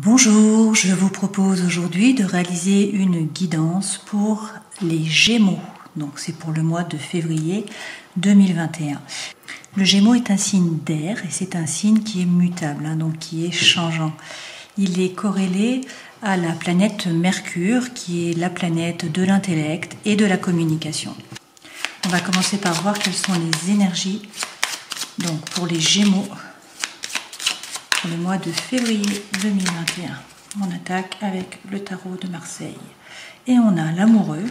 Bonjour, je vous propose aujourd'hui de réaliser une guidance pour les Gémeaux. Donc c'est pour le mois de février 2021. Le Gémeaux est un signe d'air et c'est un signe qui est mutable, donc qui est changeant. Il est corrélé à la planète Mercure qui est la planète de l'intellect et de la communication. On va commencer par voir quelles sont les énergies donc pour les Gémeaux pour le mois de février 2021. On attaque avec le tarot de Marseille. Et on a l'amoureux.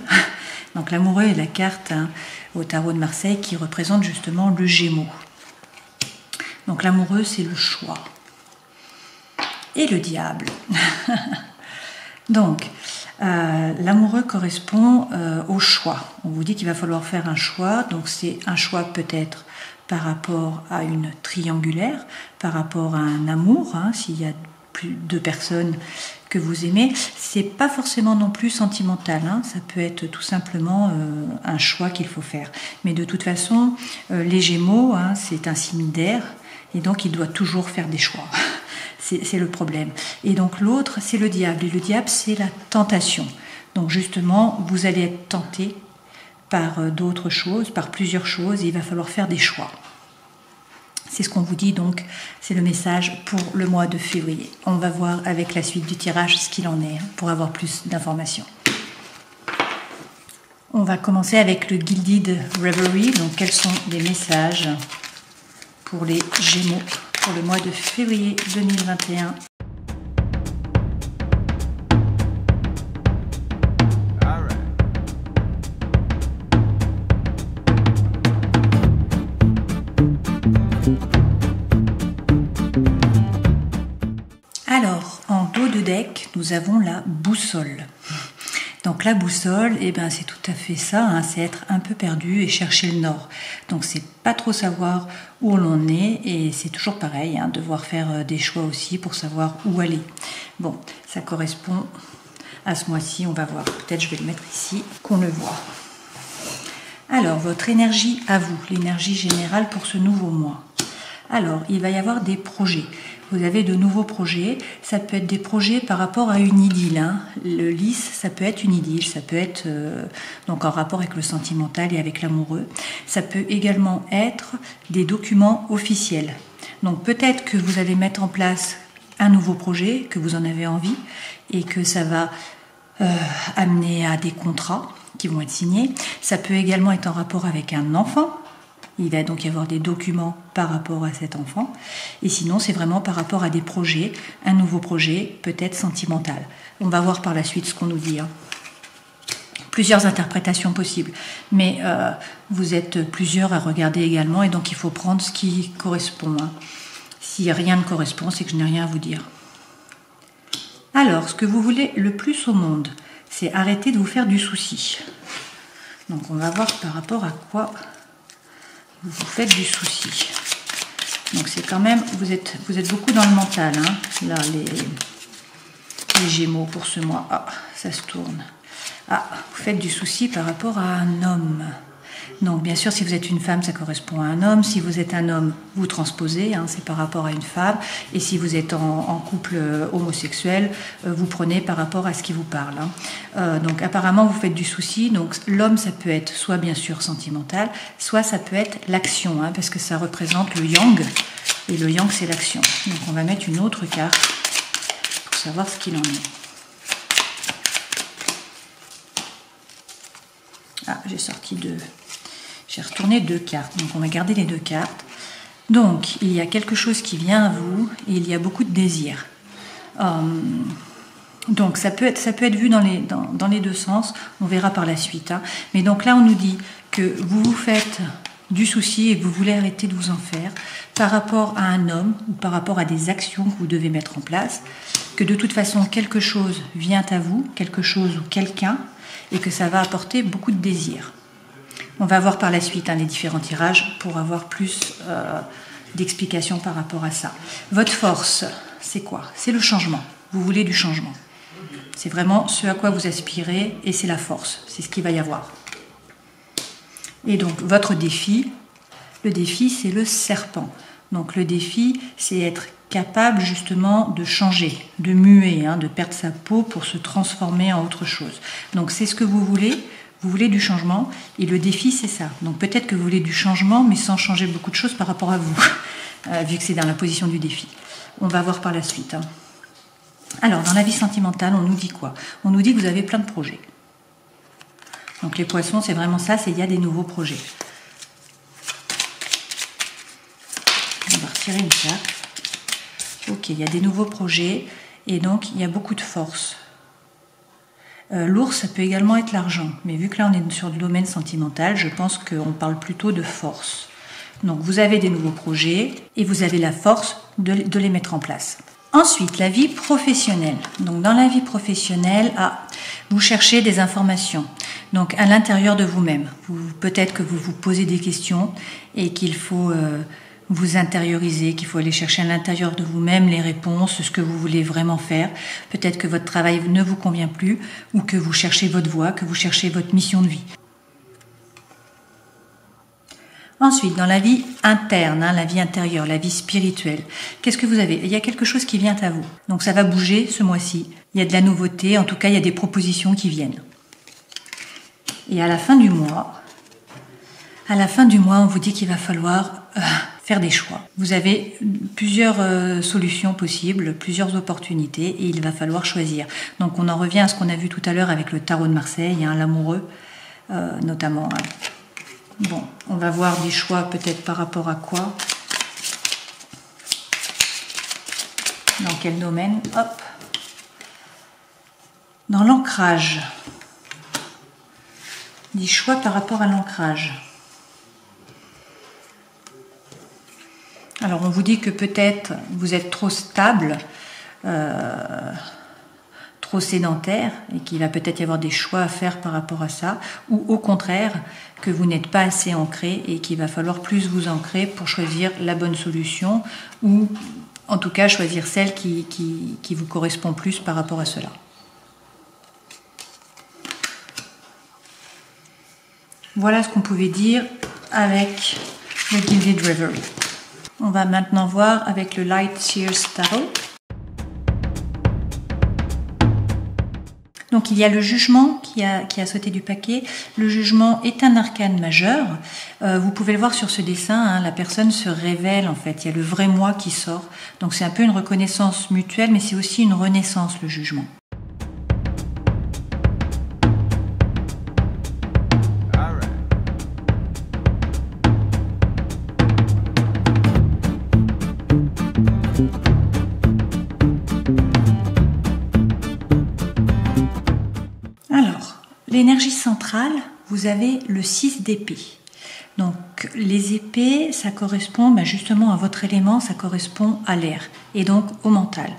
Donc l'amoureux est la carte au tarot de Marseille qui représente justement le Gémeaux. Donc l'amoureux, c'est le choix. Et le diable. Donc, l'amoureux correspond au choix. On vous dit qu'il va falloir faire un choix. Donc c'est un choix peut-être par rapport à une triangulaire, par rapport à un amour, s'il y a plus de personnes que vous aimez, c'est pas forcément non plus sentimental, ça peut être tout simplement un choix qu'il faut faire. Mais de toute façon, les Gémeaux, c'est un signe d'air, et donc il doit toujours faire des choix. C'est le problème. Et donc l'autre, c'est le diable, et le diable, c'est la tentation. Donc justement, vous allez être tenté par d'autres choses, par plusieurs choses, et il va falloir faire des choix. C'est ce qu'on vous dit, donc c'est le message pour le mois de février. On va voir avec la suite du tirage ce qu'il en est, pour avoir plus d'informations. On va commencer avec le Gilded Reverie, donc quels sont les messages pour les Gémeaux pour le mois de février 2021. Alors, en dos de deck, nous avons la boussole. Donc la boussole, c'est tout à fait ça, c'est être un peu perdu et chercher le nord. Donc c'est pas trop savoir où l'on est et c'est toujours pareil, devoir faire des choix aussi pour savoir où aller. Bon, ça correspond à ce mois-ci, on va voir. Peut-être je vais le mettre ici, qu'on le voit. Alors, votre énergie à vous, l'énergie générale pour ce nouveau mois. Alors, il va y avoir des projets. Vous avez de nouveaux projets. Ça peut être des projets par rapport à une idylle. Le lys, ça peut être une idylle. Ça peut être donc en rapport avec le sentimental et avec l'amoureux. Ça peut également être des documents officiels. Donc peut-être que vous allez mettre en place un nouveau projet, que vous en avez envie, et que ça va amener à des contrats qui vont être signés. Ça peut également être en rapport avec un enfant. Il va donc y avoir des documents par rapport à cet enfant. Et sinon, c'est vraiment par rapport à des projets, un nouveau projet, peut-être sentimental. On va voir par la suite ce qu'on nous dit. Plusieurs interprétations possibles. Mais vous êtes plusieurs à regarder également, et donc il faut prendre ce qui correspond. Si rien ne correspond, c'est que je n'ai rien à vous dire. Alors, ce que vous voulez le plus au monde, c'est arrêter de vous faire du souci. Donc on va voir par rapport à quoi vous vous faites du souci. Donc c'est quand même, vous êtes beaucoup dans le mental, là, les Gémeaux pour ce mois. Ah, ça se tourne. Ah, vous faites du souci par rapport à un homme. Donc bien sûr, si vous êtes une femme, ça correspond à un homme. Si vous êtes un homme, vous transposez, c'est par rapport à une femme. Et si vous êtes en couple homosexuel, vous prenez par rapport à ce qui vous parle. Donc apparemment, vous faites du souci. Donc l'homme, ça peut être soit bien sûr sentimental, soit ça peut être l'action, parce que ça représente le yang. Et le yang, c'est l'action. Donc on va mettre une autre carte pour savoir ce qu'il en est. Ah, j'ai retourné 2 cartes, donc on va garder les 2 cartes. Donc, il y a quelque chose qui vient à vous et il y a beaucoup de désir. Donc, ça peut être vu dans les deux sens, on verra par la suite. Mais donc là, on nous dit que vous vous faites du souci et que vous voulez arrêter de vous en faire par rapport à un homme ou par rapport à des actions que vous devez mettre en place, que de toute façon, quelque chose vient à vous, quelque chose ou quelqu'un, et que ça va apporter beaucoup de désir. On va voir par la suite les différents tirages pour avoir plus d'explications par rapport à ça. Votre force, c'est quoi? C'est le changement. Vous voulez du changement. C'est vraiment ce à quoi vous aspirez et c'est la force. C'est ce qu'il va y avoir. Et donc, votre défi, le défi, c'est le serpent. Donc, le défi, c'est être capable justement de changer, de muer, de perdre sa peau pour se transformer en autre chose. Donc c'est ce que vous voulez du changement, et le défi c'est ça. Donc peut-être que vous voulez du changement, mais sans changer beaucoup de choses par rapport à vous, vu que c'est dans la position du défi. On va voir par la suite. Alors dans la vie sentimentale, on nous dit quoi? On nous dit que vous avez plein de projets. Donc les poissons, c'est vraiment ça, c'est il y a des nouveaux projets. On va retirer une carte. Ok, il y a des nouveaux projets et donc il y a beaucoup de force. L'ours, ça peut également être l'argent, mais vu que là on est sur le domaine sentimental, je pense qu'on parle plutôt de force. Donc vous avez des nouveaux projets et vous avez la force de les mettre en place. Ensuite, la vie professionnelle. Donc dans la vie professionnelle, vous cherchez des informations. Donc à l'intérieur de vous-même. Peut-être que vous vous posez des questions et qu'il faut vous intérioriser, qu'il faut aller chercher à l'intérieur de vous-même les réponses, ce que vous voulez vraiment faire. Peut-être que votre travail ne vous convient plus ou que vous cherchez votre voie, que vous cherchez votre mission de vie. Ensuite, dans la vie interne, la vie intérieure, la vie spirituelle, qu'est-ce que vous avez? Il y a quelque chose qui vient à vous. Donc ça va bouger ce mois-ci. Il y a de la nouveauté, en tout cas il y a des propositions qui viennent. Et à la fin du mois, on vous dit qu'il va falloir faire des choix. Vous avez plusieurs solutions possibles, plusieurs opportunités, et il va falloir choisir. Donc on en revient à ce qu'on a vu tout à l'heure avec le tarot de Marseille, l'amoureux notamment. Bon, on va voir des choix peut-être par rapport à quoi. Dans quel domaine? Hop. Dans l'ancrage. Des choix par rapport à l'ancrage. Alors on vous dit que peut-être vous êtes trop stable, trop sédentaire, et qu'il va peut-être y avoir des choix à faire par rapport à ça, ou au contraire, que vous n'êtes pas assez ancré et qu'il va falloir plus vous ancrer pour choisir la bonne solution, ou en tout cas choisir celle qui vous correspond plus par rapport à cela. Voilà ce qu'on pouvait dire avec le Gilded Reverie. On va maintenant voir avec le Light Seers Tarot. Donc il y a le jugement qui a sauté du paquet. Le jugement est un arcane majeur. Vous pouvez le voir sur ce dessin, la personne se révèle en fait. Il y a le vrai moi qui sort. Donc c'est un peu une reconnaissance mutuelle, mais c'est aussi une renaissance, le jugement. L'énergie centrale, vous avez le 6 d'épée. Donc les épées, ça correspond justement à votre élément, ça correspond à l'air et donc au mental.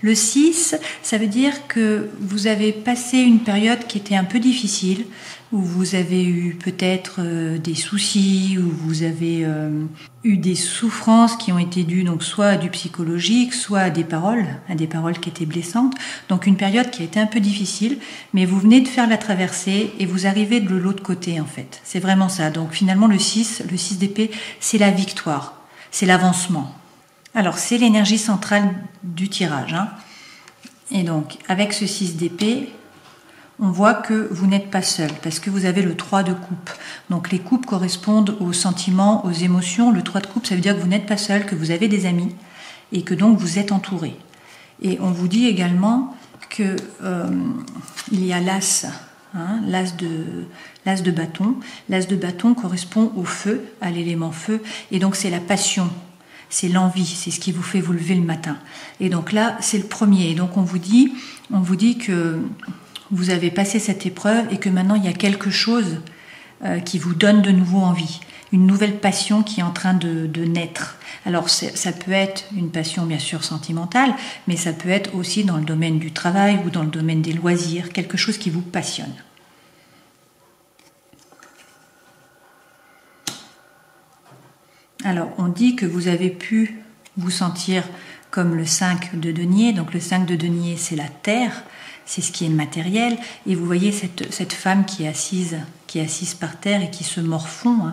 Le 6, ça veut dire que vous avez passé une période qui était un peu difficile, où vous avez eu peut-être des soucis, où vous avez eu des souffrances qui ont été dues donc soit à du psychologique, soit à des paroles qui étaient blessantes. Donc une période qui a été un peu difficile, mais vous venez de faire la traversée et vous arrivez de l'autre côté en fait. C'est vraiment ça. Donc finalement le 6 d'épée, c'est la victoire, c'est l'avancement. Alors c'est l'énergie centrale du tirage. Et donc avec ce 6 d'épée, on voit que vous n'êtes pas seul, parce que vous avez le 3 de coupe. Donc les coupes correspondent aux sentiments, aux émotions. Le 3 de coupe, ça veut dire que vous n'êtes pas seul, que vous avez des amis, et que donc vous êtes entouré. Et on vous dit également que il y a l'as, l'as de bâton. L'as de bâton correspond au feu, à l'élément feu, et donc c'est la passion. C'est l'envie, c'est ce qui vous fait vous lever le matin. Et donc là, c'est le premier. Et donc on vous dit que vous avez passé cette épreuve et que maintenant il y a quelque chose qui vous donne de nouveau envie, une nouvelle passion qui est en train de naître. Alors ça peut être une passion bien sûr sentimentale, mais ça peut être aussi dans le domaine du travail ou dans le domaine des loisirs, quelque chose qui vous passionne. Alors on dit que vous avez pu vous sentir comme le 5 de denier, donc le 5 de denier c'est la terre, c'est ce qui est matériel, et vous voyez cette femme qui est assise par terre et qui se morfond,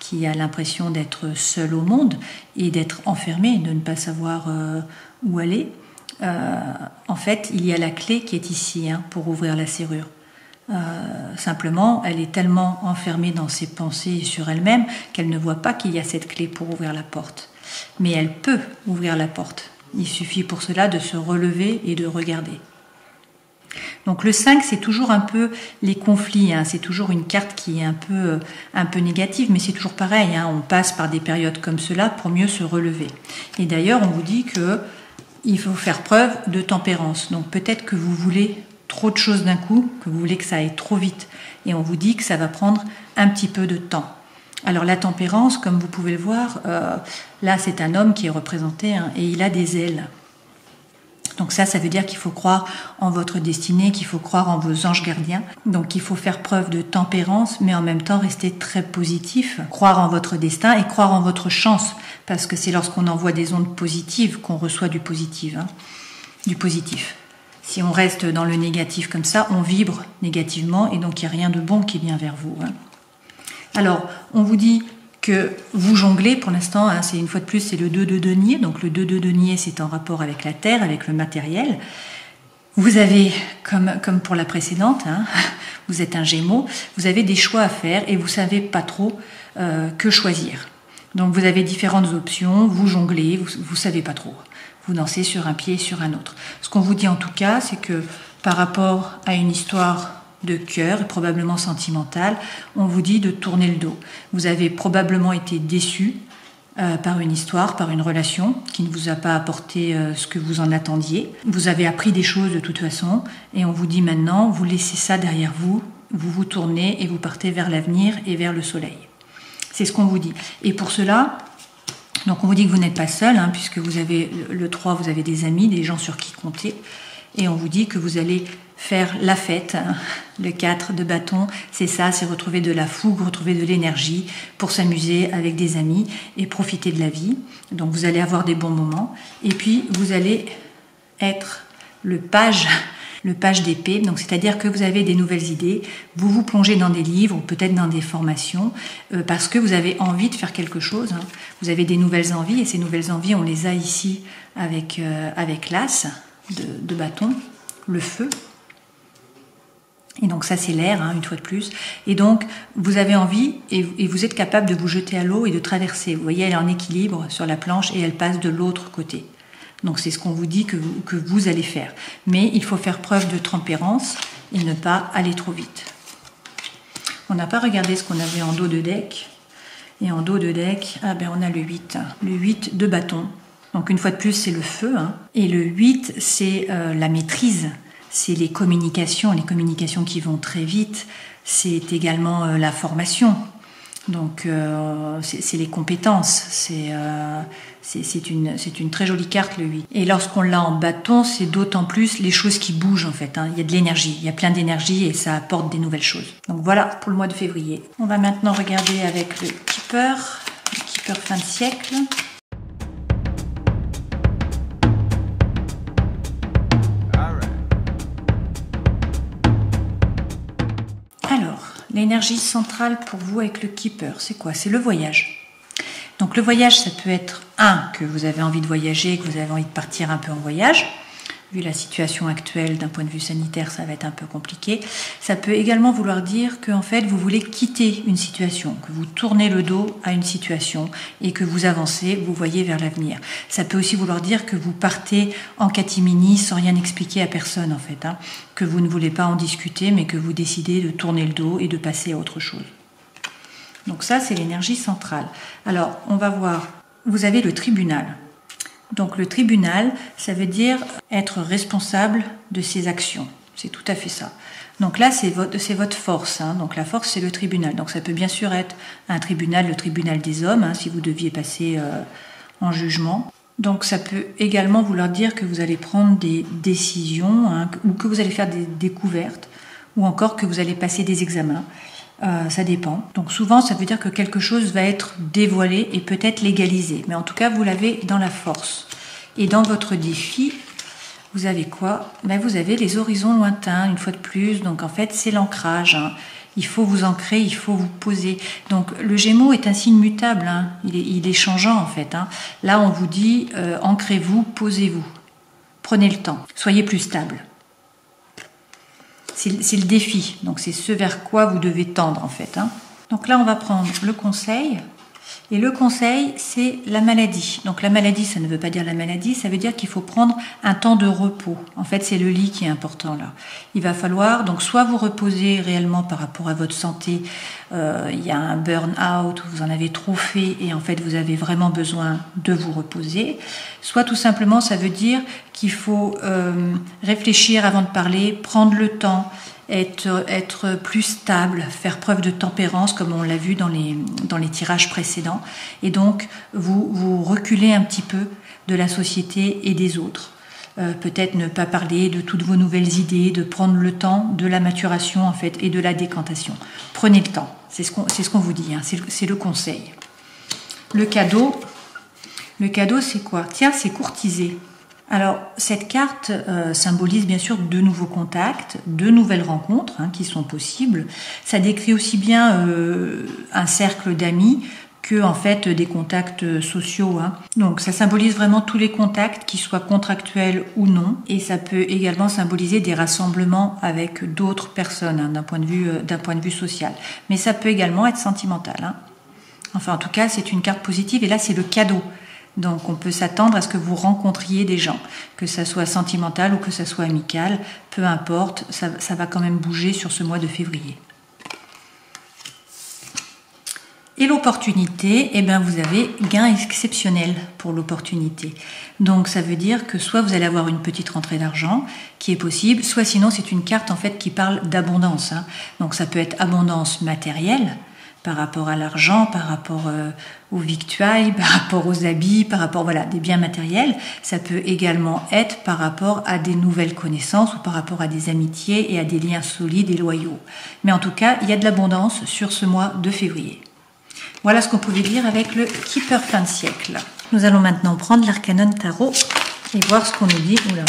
qui a l'impression d'être seul au monde et d'être enfermé, de ne pas savoir où aller, en fait, il y a la clé qui est ici pour ouvrir la serrure. Simplement, elle est tellement enfermée dans ses pensées et sur elle-même qu'elle ne voit pas qu'il y a cette clé pour ouvrir la porte. Mais elle peut ouvrir la porte. Il suffit pour cela de se relever et de regarder. Donc le 5, c'est toujours un peu les conflits, c'est toujours une carte qui est un peu négative, mais c'est toujours pareil, on passe par des périodes comme cela pour mieux se relever. Et d'ailleurs, on vous dit qu'il faut faire preuve de tempérance. Donc peut-être que vous voulez trop de choses d'un coup, que vous voulez que ça aille trop vite. Et on vous dit que ça va prendre un petit peu de temps. Alors la tempérance, comme vous pouvez le voir, là c'est un homme qui est représenté et il a des ailes. Donc ça veut dire qu'il faut croire en votre destinée, qu'il faut croire en vos anges gardiens. Donc il faut faire preuve de tempérance, mais en même temps rester très positif, croire en votre destin et croire en votre chance, parce que c'est lorsqu'on envoie des ondes positives qu'on reçoit du positif. Du positif. Si on reste dans le négatif comme ça, on vibre négativement et donc il n'y a rien de bon qui vient vers vous. Alors, on vous dit que vous jonglez pour l'instant, c'est une fois de plus, c'est le 2 de denier. Donc le 2 de denier, c'est en rapport avec la terre, avec le matériel. Vous avez, comme pour la précédente, vous êtes un Gémeaux, vous avez des choix à faire et vous ne savez pas trop que choisir. Donc vous avez différentes options, vous jonglez, vous ne savez pas trop. Vous dansez sur un pied et sur un autre. Ce qu'on vous dit en tout cas, c'est que par rapport à une histoire de cœur, probablement sentimentale, on vous dit de tourner le dos. Vous avez probablement été déçu par une histoire, par une relation qui ne vous a pas apporté ce que vous en attendiez. Vous avez appris des choses de toute façon et on vous dit maintenant, vous laissez ça derrière vous, vous vous tournez et vous partez vers l'avenir et vers le soleil. C'est ce qu'on vous dit. Et pour cela, donc on vous dit que vous n'êtes pas seul, puisque vous avez le 3, vous avez des amis, des gens sur qui compter. Et on vous dit que vous allez faire la fête. Le 4 de bâton, c'est ça, c'est retrouver de la fougue, retrouver de l'énergie pour s'amuser avec des amis et profiter de la vie. Donc vous allez avoir des bons moments. Et puis vous allez être le page d'épée, donc c'est-à-dire que vous avez des nouvelles idées, vous vous plongez dans des livres ou peut-être dans des formations parce que vous avez envie de faire quelque chose. Vous avez des nouvelles envies et ces nouvelles envies, on les a ici avec l'as de bâton, le feu. Et donc ça c'est l'air, une fois de plus. Et donc vous avez envie et vous êtes capable de vous jeter à l'eau et de traverser. Vous voyez, elle est en équilibre sur la planche et elle passe de l'autre côté. Donc c'est ce qu'on vous dit que vous allez faire. Mais il faut faire preuve de tempérance et ne pas aller trop vite. On n'a pas regardé ce qu'on avait en dos de deck. Et en dos de deck, on a le 8. Le 8 de bâton. Donc une fois de plus, c'est le feu. Et le 8, c'est la maîtrise. C'est les communications qui vont très vite. C'est également la formation. Donc c'est les compétences, c'est une très jolie carte le 8. Et lorsqu'on l'a en bâton, c'est d'autant plus les choses qui bougent en fait. Il y a de l'énergie, il y a plein d'énergie et ça apporte des nouvelles choses. Donc voilà pour le mois de février. On va maintenant regarder avec le Keeper fin de siècle. L'énergie centrale pour vous avec le Keeper, c'est quoi? C'est le voyage. Donc le voyage, ça peut être que vous avez envie de voyager, que vous avez envie de partir un peu en voyage. Vu la situation actuelle d'un point de vue sanitaire, ça va être un peu compliqué. Ça peut également vouloir dire que en fait, vous voulez quitter une situation, que vous tournez le dos à une situation et que vous avancez, vous voyez vers l'avenir. Ça peut aussi vouloir dire que vous partez en catimini sans rien expliquer à personne en fait, que vous ne voulez pas en discuter, mais que vous décidez de tourner le dos et de passer à autre chose. Donc ça, c'est l'énergie centrale. Alors, on va voir, vous avez le tribunal. Donc le tribunal, ça veut dire être responsable de ses actions. C'est tout à fait ça. Donc là, c'est votre force. Donc la force, c'est le tribunal. Donc ça peut bien sûr être un tribunal, le tribunal des hommes, si vous deviez passer en jugement. Donc ça peut également vouloir dire que vous allez prendre des décisions, ou que vous allez faire des découvertes, ou encore que vous allez passer des examens. Ça dépend. Donc souvent, ça veut dire que quelque chose va être dévoilé et peut-être légalisé. Mais en tout cas, vous l'avez dans la force. Et dans votre défi, vous avez quoi? Vous avez les horizons lointains, une fois de plus. Donc en fait, c'est l'ancrage. Il faut vous ancrer, il faut vous poser. Donc le Gémeaux est un signe mutable, hein. Il est changeant en fait. Hein. Là, on vous dit ancrez-vous, posez-vous. Prenez le temps, soyez plus stable. C'est le défi, donc c'est ce vers quoi vous devez tendre en fait. Hein. Donc là, on va prendre le conseil. Et le conseil, c'est la maladie. Donc la maladie, ça ne veut pas dire la maladie, ça veut dire qu'il faut prendre un temps de repos. En fait, c'est le lit qui est important là. Il va falloir donc soit vous reposer réellement par rapport à votre santé. Il y a un burn-out, vous en avez trop fait et en fait vous avez vraiment besoin de vous reposer. Soit tout simplement, ça veut dire qu'il faut réfléchir avant de parler, prendre le temps. Être plus stable, faire preuve de tempérance comme on l'a vu dans les tirages précédents et donc vous reculez un petit peu de la société et des autres. Peut-être ne pas parler de toutes vos nouvelles idées, de prendre le temps de la maturation en fait et de la décantation. Prenez le temps, c'est ce qu'on vous dit, hein, c'est le conseil. Le cadeau c'est quoi? Tiens, c'est courtiser. Alors, cette carte symbolise bien sûr de nouveaux contacts, de nouvelles rencontres hein, qui sont possibles. Ça décrit aussi bien un cercle d'amis que en fait des contacts sociaux. Hein. Donc, ça symbolise vraiment tous les contacts, qu'ils soient contractuels ou non. Et ça peut également symboliser des rassemblements avec d'autres personnes hein, d'un point de vue social. Mais ça peut également être sentimental. Hein. Enfin, en tout cas, c'est une carte positive. Et là, c'est le cadeau. Donc on peut s'attendre à ce que vous rencontriez des gens, que ça soit sentimental ou que ça soit amical, peu importe, ça va quand même bouger sur ce mois de février. Et l'opportunité, eh bien vous avez gain exceptionnel pour l'opportunité. Donc ça veut dire que soit vous allez avoir une petite rentrée d'argent qui est possible, soit sinon c'est une carte en fait qui parle d'abondance. Hein. Donc ça peut être abondance matérielle, par rapport à l'argent, par rapport aux victuailles, par rapport aux habits, par rapport des biens matériels. Ça peut également être par rapport à des nouvelles connaissances ou par rapport à des amitiés et à des liens solides et loyaux. Mais en tout cas, il y a de l'abondance sur ce mois de février. Voilà ce qu'on pouvait dire avec le Keeper fin de siècle. Nous allons maintenant prendre l'Arcanon Tarot et voir ce qu'on nous dit. Oula.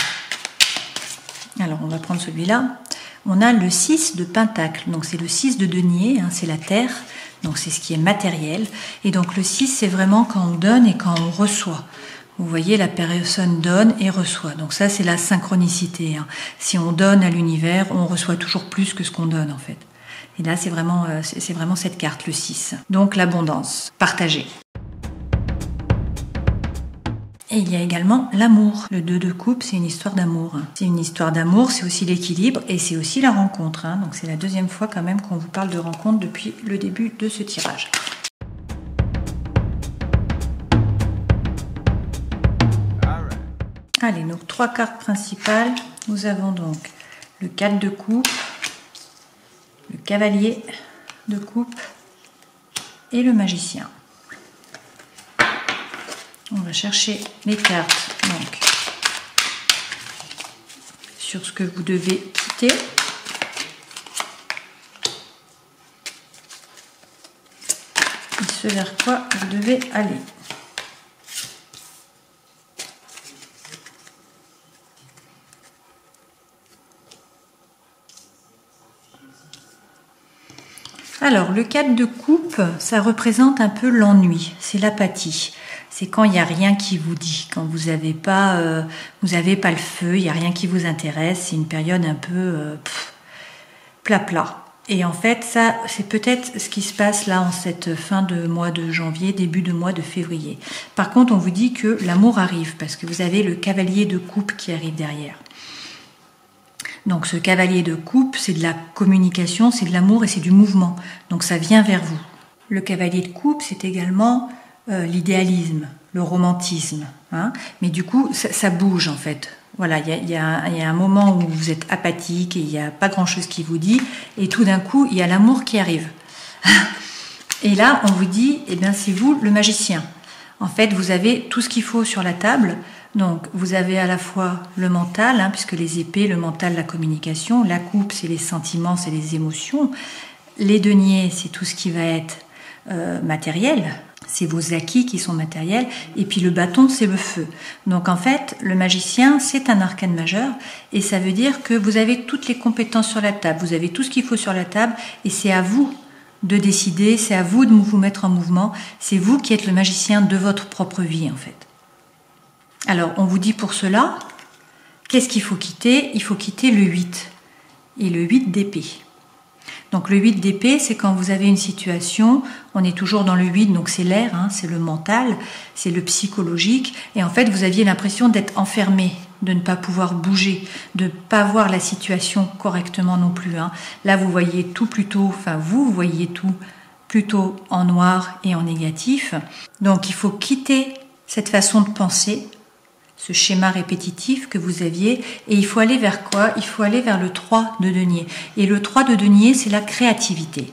Alors, on va prendre celui-là. On a le 6 de Pentacle, donc c'est le 6 de denier, hein, c'est la terre, donc c'est ce qui est matériel. Et donc le 6, c'est vraiment quand on donne et quand on reçoit. Vous voyez, la personne donne et reçoit. Donc ça, c'est la synchronicité. Hein. Si on donne à l'univers, on reçoit toujours plus que ce qu'on donne en fait. Et là, c'est vraiment cette carte, le 6. Donc l'abondance, partagée. Et il y a également l'amour. Le 2 de coupe, c'est une histoire d'amour. C'est une histoire d'amour, c'est aussi l'équilibre et c'est aussi la rencontre. Hein. Donc c'est la deuxième fois quand même qu'on vous parle de rencontre depuis le début de ce tirage. Allez, nos 3 cartes principales. Nous avons donc le 4 de coupe, le cavalier de coupe et le magicien. On va chercher les cartes donc, sur ce que vous devez quitter. Et ce vers quoi vous devez aller. Alors, le 4 de coupe, ça représente un peu l'ennui, c'est l'apathie. C'est quand il n'y a rien qui vous dit, quand vous n'avez pas le feu, il n'y a rien qui vous intéresse, c'est une période un peu plat. Et en fait, ça, c'est peut-être ce qui se passe là en cette fin de mois de janvier, début de mois de février. Par contre, on vous dit que l'amour arrive, parce que vous avez le cavalier de coupe qui arrive derrière. Donc ce cavalier de coupe, c'est de la communication, c'est de l'amour et c'est du mouvement. Donc ça vient vers vous. Le cavalier de coupe, c'est également l'idéalisme, le romantisme. Hein. Mais du coup, ça bouge en fait. Voilà, il y a un moment où vous êtes apathique et il n'y a pas grand-chose qui vous dit. Et tout d'un coup, il y a l'amour qui arrive. Et là, on vous dit, eh bien, c'est vous le magicien. En fait, vous avez tout ce qu'il faut sur la table. Donc, vous avez à la fois le mental, hein, puisque les épées, le mental, la communication. La coupe, c'est les sentiments, c'est les émotions. Les deniers, c'est tout ce qui va être matériel. c'est vos acquis qui sont matériels, et puis le bâton, c'est le feu. Donc en fait, le magicien, c'est un arcane majeur, et ça veut dire que vous avez toutes les compétences sur la table, vous avez tout ce qu'il faut sur la table, et c'est à vous de décider, c'est à vous de vous mettre en mouvement, c'est vous qui êtes le magicien de votre propre vie en fait. Alors on vous dit pour cela, qu'est-ce qu'il faut quitter? Il faut quitter le 8, et le 8 d'épée. Donc le 8 d'épée, c'est quand vous avez une situation, on est toujours dans le 8, donc c'est l'air, hein, c'est le mental, c'est le psychologique, et en fait vous aviez l'impression d'être enfermé, de ne pas pouvoir bouger, de ne pas voir la situation correctement non plus. Hein. Là vous voyez tout plutôt, enfin vous voyez tout plutôt en noir et en négatif. Donc il faut quitter cette façon de penser, ce schéma répétitif que vous aviez, et il faut aller vers quoi? Il faut aller vers le 3 de denier. Et le 3 de denier, c'est la créativité.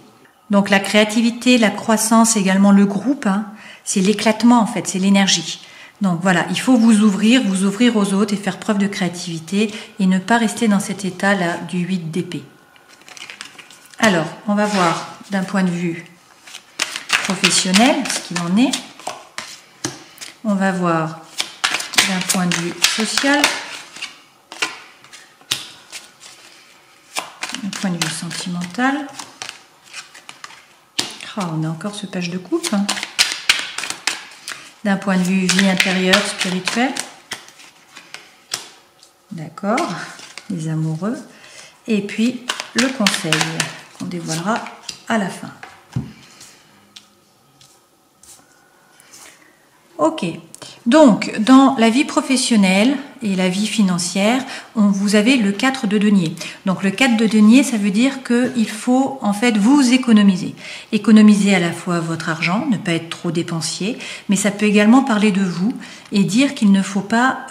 Donc la créativité, la croissance, également le groupe, hein, c'est l'éclatement en fait, c'est l'énergie. Donc voilà, il faut vous ouvrir aux autres et faire preuve de créativité et ne pas rester dans cet état-là du 8 d'épée. Alors, on va voir d'un point de vue professionnel ce qu'il en est. On va voir d'un point de vue social, d'un point de vue sentimental. Oh, on a encore ce page de coupe. Hein. D'un point de vue vie intérieure, spirituelle. D'accord, les amoureux. Et puis le conseil qu'on dévoilera à la fin. Ok, donc dans la vie professionnelle et la vie financière, vous avez le 4 de denier. Donc le 4 de denier, ça veut dire qu'il faut en fait vous économiser. Économiser à la fois votre argent, ne pas être trop dépensier, mais ça peut également parler de vous et dire qu'il ne faut pas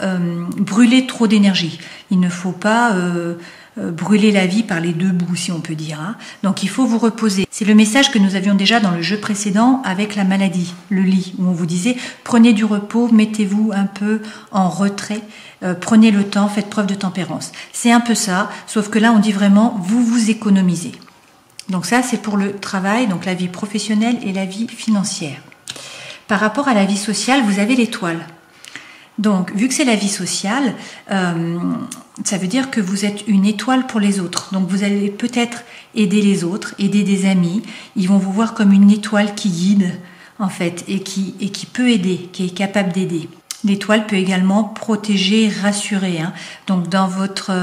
brûler trop d'énergie. Il ne faut pas brûler la vie par les deux bouts, si on peut dire. Hein. Donc il faut vous reposer. C'est le message que nous avions déjà dans le jeu précédent avec la maladie, le lit, où on vous disait prenez du repos, mettez-vous un peu en retrait, prenez le temps, faites preuve de tempérance. C'est un peu ça, sauf que là on dit vraiment vous vous économisez. Donc ça c'est pour le travail, donc la vie professionnelle et la vie financière. Par rapport à la vie sociale, vous avez l'étoile. Donc, vu que c'est la vie sociale, ça veut dire que vous êtes une étoile pour les autres. Donc, vous allez peut-être aider les autres, aider des amis. Ils vont vous voir comme une étoile qui guide, en fait, et qui peut aider, qui est capable d'aider. L'étoile peut également protéger, rassurer. Hein. Donc, dans votre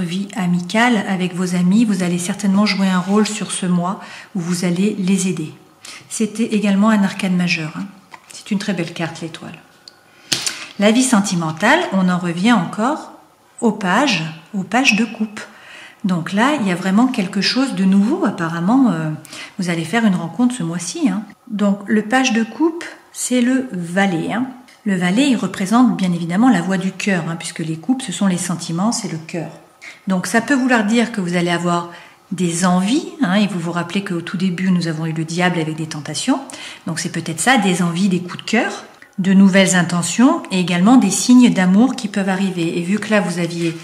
vie amicale avec vos amis, vous allez certainement jouer un rôle sur ce mois où vous allez les aider. C'était également un arcane majeur. Hein. C'est une très belle carte, l'étoile. La vie sentimentale, on en revient encore aux pages de coupe. Donc là, il y a vraiment quelque chose de nouveau. Apparemment, vous allez faire une rencontre ce mois-ci. Hein. Donc le page de coupe, c'est le valet. Hein. Le valet, il représente bien évidemment la voix du cœur, hein, puisque les coupes, ce sont les sentiments, c'est le cœur. Donc ça peut vouloir dire que vous allez avoir des envies, hein, et vous vous rappelez qu'au tout début, nous avons eu le diable avec des tentations. Donc c'est peut-être ça, des envies, des coups de cœur, de nouvelles intentions et également des signes d'amour qui peuvent arriver. Et vu que là, vous aviez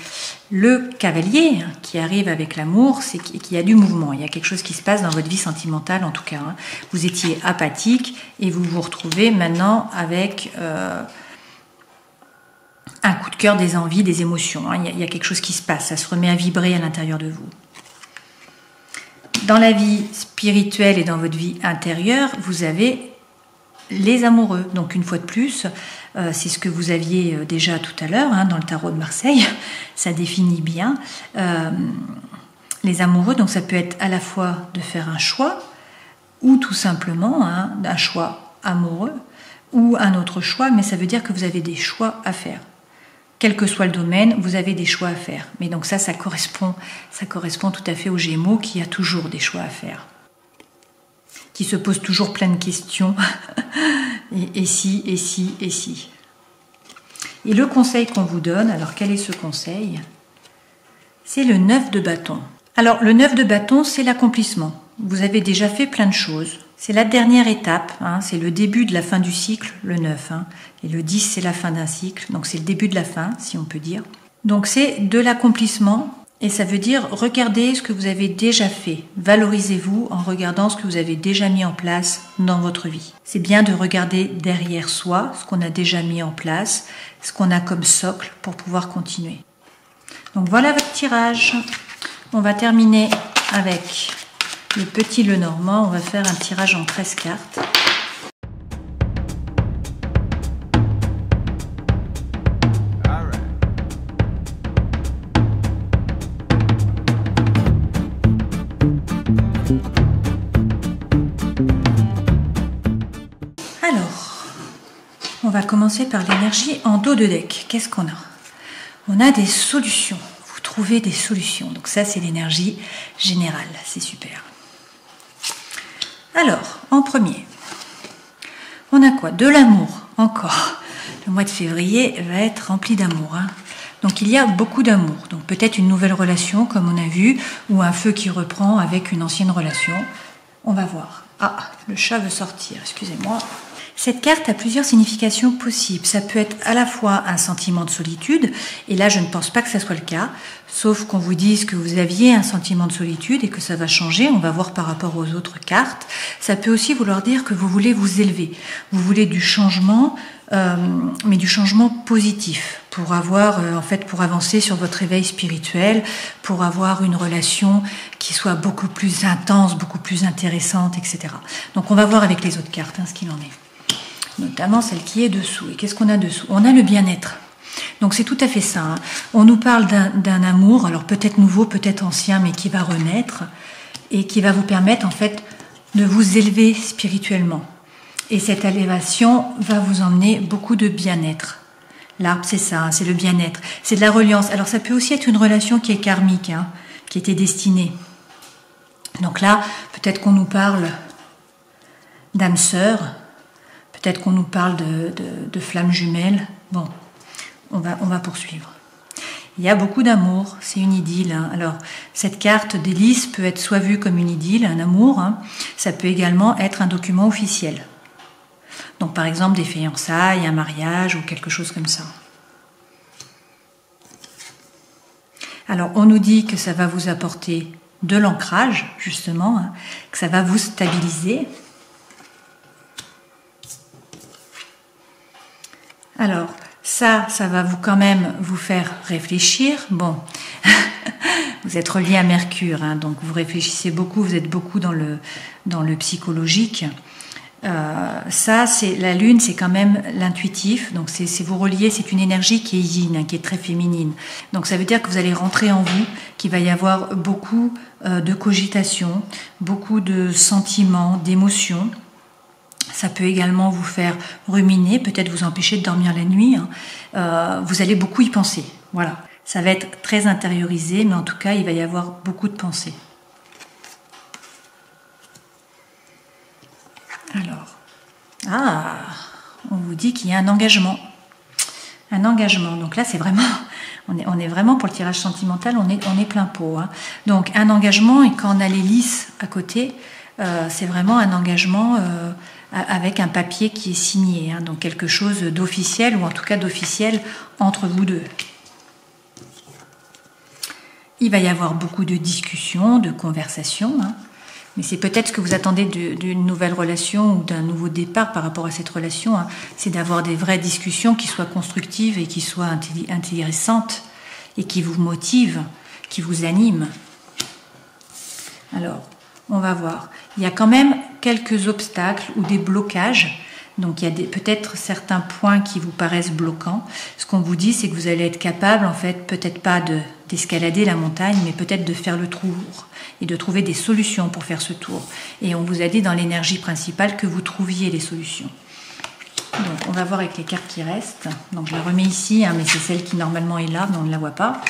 le cavalier hein, qui arrive avec l'amour, c'est qu'il y a du mouvement. Il y a quelque chose qui se passe dans votre vie sentimentale, en tout cas. Hein. Vous étiez apathique et vous vous retrouvez maintenant avec un coup de cœur, des envies, des émotions. Hein. Il y a quelque chose qui se passe. Ça se remet à vibrer à l'intérieur de vous. Dans la vie spirituelle et dans votre vie intérieure, vous avez les amoureux. Donc une fois de plus, c'est ce que vous aviez déjà tout à l'heure hein, dans le tarot de Marseille. Ça définit bien les amoureux. Donc ça peut être à la fois de faire un choix ou tout simplement hein, un choix amoureux ou un autre choix, mais ça veut dire que vous avez des choix à faire. Quel que soit le domaine, vous avez des choix à faire. Mais donc ça correspond tout à fait au Gémeaux qui a toujours des choix à faire. Qui se pose toujours plein de questions. et si. Et le conseil qu'on vous donne, alors quel est ce conseil? C'est le 9 de bâton. Alors le 9 de bâton, c'est l'accomplissement. Vous avez déjà fait plein de choses. C'est la dernière étape, hein, c'est le début de la fin du cycle, le 9. Hein, et le 10, c'est la fin d'un cycle, donc c'est le début de la fin, si on peut dire. Donc c'est de l'accomplissement Et ça veut dire regardez ce que vous avez déjà fait. Valorisez-vous en regardant ce que vous avez déjà mis en place dans votre vie. C'est bien de regarder derrière soi ce qu'on a déjà mis en place, ce qu'on a comme socle pour pouvoir continuer. Donc voilà votre tirage. On va terminer avec le petit Lenormand. On va faire un tirage en 13 cartes. Alors, on va commencer par l'énergie en dos de deck. Qu'est-ce qu'on a? On a des solutions. Vous trouvez des solutions. Donc ça, c'est l'énergie générale. C'est super. Alors, en premier, on a quoi? De l'amour, encore. Le mois de février va être rempli d'amour. Donc il y a beaucoup d'amour. Donc peut-être une nouvelle relation, comme on a vu, ou un feu qui reprend avec une ancienne relation. On va voir. Ah, le chat veut sortir, excusez-moi. Cette carte a plusieurs significations possibles. Ça peut être à la fois un sentiment de solitude, et là je ne pense pas que ça soit le cas, sauf qu'on vous dise que vous aviez un sentiment de solitude et que ça va changer, on va voir par rapport aux autres cartes. Ça peut aussi vouloir dire que vous voulez vous élever, vous voulez du changement, mais du changement positif, pour avoir, pour avancer sur votre éveil spirituel, pour avoir une relation qui soit beaucoup plus intense, beaucoup plus intéressante, etc. Donc on va voir avec les autres cartes ce qu'il en est. Notamment celle qui est dessous. Et qu'est-ce qu'on a dessous? On a le bien-être. Donc c'est tout à fait ça. On nous parle d'un amour, alors peut-être nouveau, peut-être ancien, mais qui va renaître et qui va vous permettre en fait de vous élever spirituellement. Et cette élévation va vous emmener beaucoup de bien-être. L'arbre, c'est ça, c'est le bien-être. C'est de la reliance. Alors ça peut aussi être une relation qui est karmique, qui était destinée. Donc là, peut-être qu'on nous parle d'âme sœur. Peut-être qu'on nous parle de flammes jumelles. Bon, on va poursuivre. Il y a beaucoup d'amour, c'est une idylle. Alors, cette carte d'hélice peut être soit vue comme une idylle, un amour. Ça peut également être un document officiel. Donc, par exemple, des fiançailles, un mariage ou quelque chose comme ça. Alors, on nous dit que ça va vous apporter de l'ancrage, justement, que ça va vous stabiliser. Alors, ça va quand même vous faire réfléchir. Bon, vous êtes relié à Mercure, donc vous réfléchissez beaucoup, vous êtes beaucoup dans le psychologique. Ça, c'est la Lune, c'est quand même l'intuitif. Donc, c'est vous reliez, c'est une énergie qui est yin, qui est très féminine. Donc, ça veut dire que vous allez rentrer en vous, qu'il va y avoir beaucoup de cogitation, beaucoup de sentiments, d'émotions. Ça peut également vous faire ruminer, peut-être vous empêcher de dormir la nuit. Vous allez beaucoup y penser. Voilà. Ça va être très intériorisé, mais en tout cas, il va y avoir beaucoup de pensées. Alors, on vous dit qu'il y a un engagement. Un engagement. Donc là, c'est vraiment, on est vraiment pour le tirage sentimental, on est plein pot. Donc un engagement, et quand on a les lys à côté, c'est vraiment un engagement avec un papier qui est signé, donc quelque chose d'officiel, ou en tout cas d'officiel entre vous deux. Il va y avoir beaucoup de discussions, de conversations, mais c'est peut-être ce que vous attendez d'une nouvelle relation ou d'un nouveau départ par rapport à cette relation, c'est d'avoir des vraies discussions qui soient constructives et qui soient intéressantes et qui vous motivent, qui vous animent. Alors, on va voir. Il y a quand même quelques obstacles ou des blocages. Donc il y a peut-être certains points qui vous paraissent bloquants. Ce qu'on vous dit, c'est que vous allez être capable, en fait, peut-être pas d'escalader la montagne, mais peut-être de faire le tour et de trouver des solutions pour faire ce tour. Et on vous a dit dans l'énergie principale que vous trouviez les solutions. Donc on va voir avec les cartes qui restent. Donc je la remets ici, mais c'est celle qui normalement est là, mais on ne la voit pas.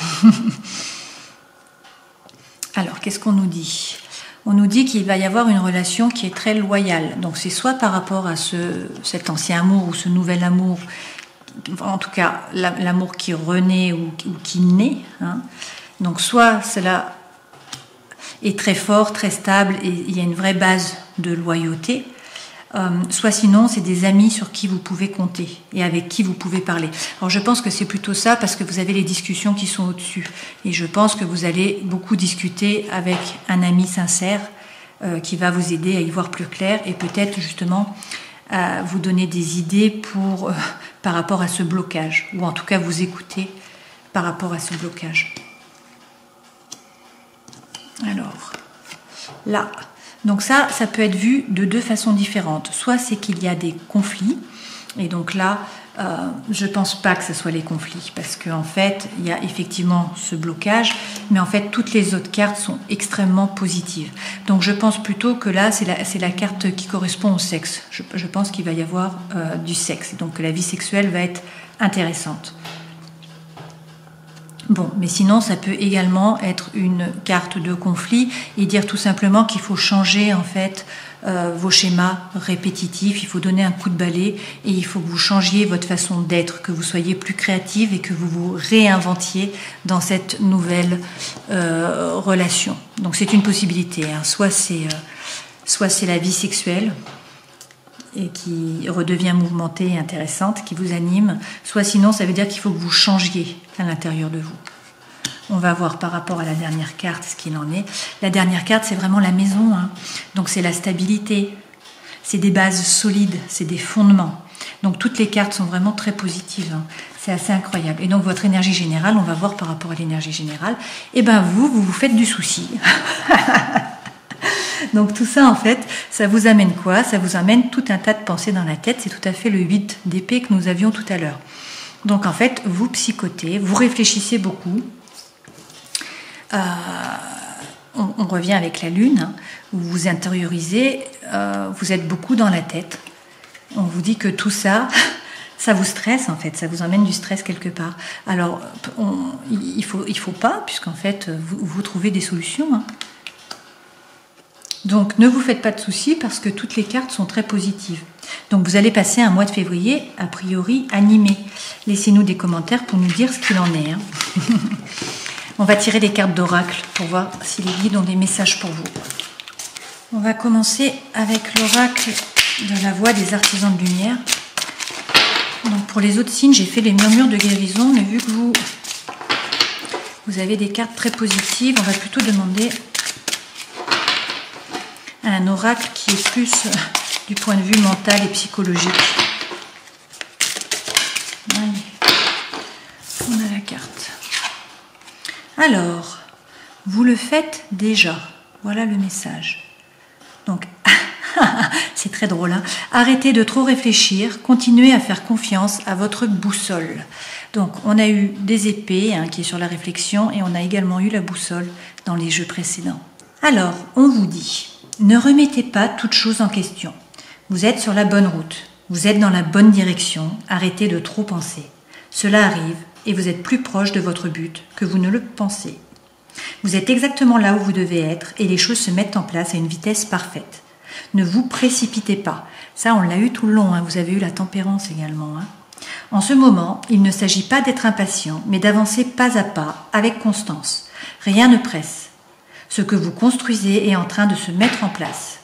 Alors, qu'est-ce qu'on nous dit ? On nous dit qu'il va y avoir une relation qui est très loyale. Donc c'est soit par rapport à cet ancien amour ou ce nouvel amour, en tout cas l'amour qui renaît ou qui naît. Donc soit cela est très fort, très stable et il y a une vraie base de loyauté. soit sinon c'est des amis sur qui vous pouvez compter et avec qui vous pouvez parler. Alors je pense que c'est plutôt ça parce que vous avez les discussions qui sont au-dessus et je pense que vous allez beaucoup discuter avec un ami sincère qui va vous aider à y voir plus clair et peut-être justement à vous donner des idées pour, par rapport à ce blocage ou en tout cas vous écouter par rapport à ce blocage. Alors, là, donc ça peut être vu de deux façons différentes. Soit c'est qu'il y a des conflits, et donc là, je pense pas que ce soit les conflits, parce qu'en fait, il y a effectivement ce blocage, mais en fait, toutes les autres cartes sont extrêmement positives. Donc je pense plutôt que là, c'est la carte qui correspond au sexe. Je pense qu'il va y avoir du sexe, donc que la vie sexuelle va être intéressante. Bon, mais sinon, ça peut également être une carte de conflit et dire tout simplement qu'il faut changer en fait vos schémas répétitifs, il faut donner un coup de balai et il faut que vous changiez votre façon d'être, que vous soyez plus créative et que vous vous réinventiez dans cette nouvelle relation. Donc c'est une possibilité, hein. Soit c'est la vie sexuelle et qui redevient mouvementée et intéressante, qui vous anime, soit sinon ça veut dire qu'il faut que vous changiez à l'intérieur de vous. On va voir par rapport à la dernière carte ce qu'il en est. La dernière carte, c'est vraiment la maison, hein. Donc c'est la stabilité, c'est des bases solides, c'est des fondements. Donc toutes les cartes sont vraiment très positives, hein. C'est assez incroyable. Et donc votre énergie générale, on va voir par rapport à l'énergie générale, et ben vous faites du souci. Donc tout ça, en fait, ça vous amène quoi? Ça vous amène tout un tas de pensées dans la tête. C'est tout à fait le 8 d'épée que nous avions tout à l'heure. Donc en fait, vous psychotez, vous réfléchissez beaucoup. On revient avec la lune, hein, vous vous intériorisez, vous êtes beaucoup dans la tête. On vous dit que tout ça, ça vous stresse en fait, ça vous emmène du stress quelque part. Alors, il faut pas, puisqu'en fait, vous trouvez des solutions, hein. Donc ne vous faites pas de soucis parce que toutes les cartes sont très positives. Donc vous allez passer un mois de février a priori animé. Laissez-nous des commentaires pour nous dire ce qu'il en est, hein. On va tirer les cartes d'oracle pour voir si les guides ont des messages pour vous. On va commencer avec l'oracle de la voix des artisans de lumière. Donc pour les autres signes, j'ai fait les murmures de guérison, mais vu que vous avez des cartes très positives, on va plutôt demander un oracle qui est plus du point de vue mental et psychologique. Allez, on a la carte. Alors, vous le faites déjà. Voilà le message. Donc, c'est très drôle, hein. Arrêtez de trop réfléchir, continuez à faire confiance à votre boussole. Donc, on a eu des épées, hein, qui est sur la réflexion, et on a également eu la boussole dans les jeux précédents. Alors, on vous dit... Ne remettez pas toute chose en question. Vous êtes sur la bonne route. Vous êtes dans la bonne direction. Arrêtez de trop penser. Cela arrive et vous êtes plus proche de votre but que vous ne le pensez. Vous êtes exactement là où vous devez être et les choses se mettent en place à une vitesse parfaite. Ne vous précipitez pas. Ça, on l'a eu tout le long, hein. Vous avez eu la tempérance également, hein. En ce moment, il ne s'agit pas d'être impatient, mais d'avancer pas à pas, avec constance. Rien ne presse. Ce que vous construisez est en train de se mettre en place.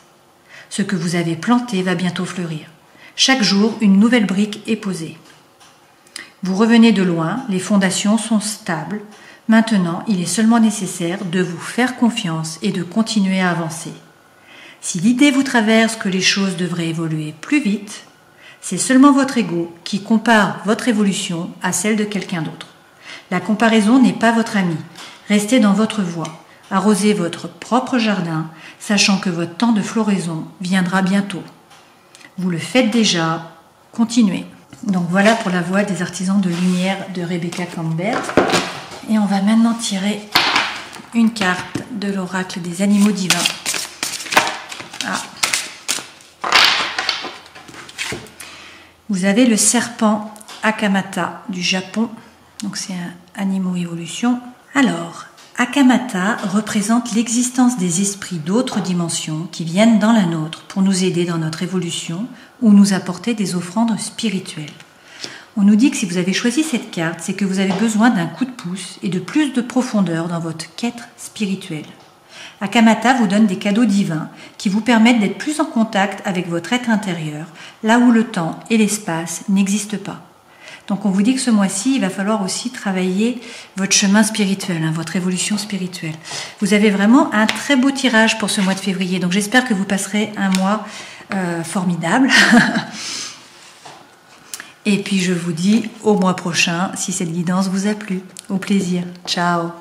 Ce que vous avez planté va bientôt fleurir. Chaque jour, une nouvelle brique est posée. Vous revenez de loin, les fondations sont stables. Maintenant, il est seulement nécessaire de vous faire confiance et de continuer à avancer. Si l'idée vous traverse que les choses devraient évoluer plus vite, c'est seulement votre ego qui compare votre évolution à celle de quelqu'un d'autre. La comparaison n'est pas votre amie. Restez dans votre voie. Arrosez votre propre jardin, sachant que votre temps de floraison viendra bientôt. Vous le faites déjà, continuez. Donc voilà pour la voix des artisans de lumière de Rebecca Campbell. Et on va maintenant tirer une carte de l'oracle des animaux divins. Ah. Vous avez le serpent Akamata du Japon. Donc c'est un animal évolution. Alors, Akamata représente l'existence des esprits d'autres dimensions qui viennent dans la nôtre pour nous aider dans notre évolution ou nous apporter des offrandes spirituelles. On nous dit que si vous avez choisi cette carte, c'est que vous avez besoin d'un coup de pouce et de plus de profondeur dans votre quête spirituelle. Akamata vous donne des cadeaux divins qui vous permettent d'être plus en contact avec votre être intérieur, là où le temps et l'espace n'existent pas. Donc on vous dit que ce mois-ci, il va falloir aussi travailler votre chemin spirituel, votre évolution spirituelle. Vous avez vraiment un très beau tirage pour ce mois de février, donc j'espère que vous passerez un mois formidable. Et puis je vous dis au mois prochain si cette guidance vous a plu. Au plaisir. Ciao.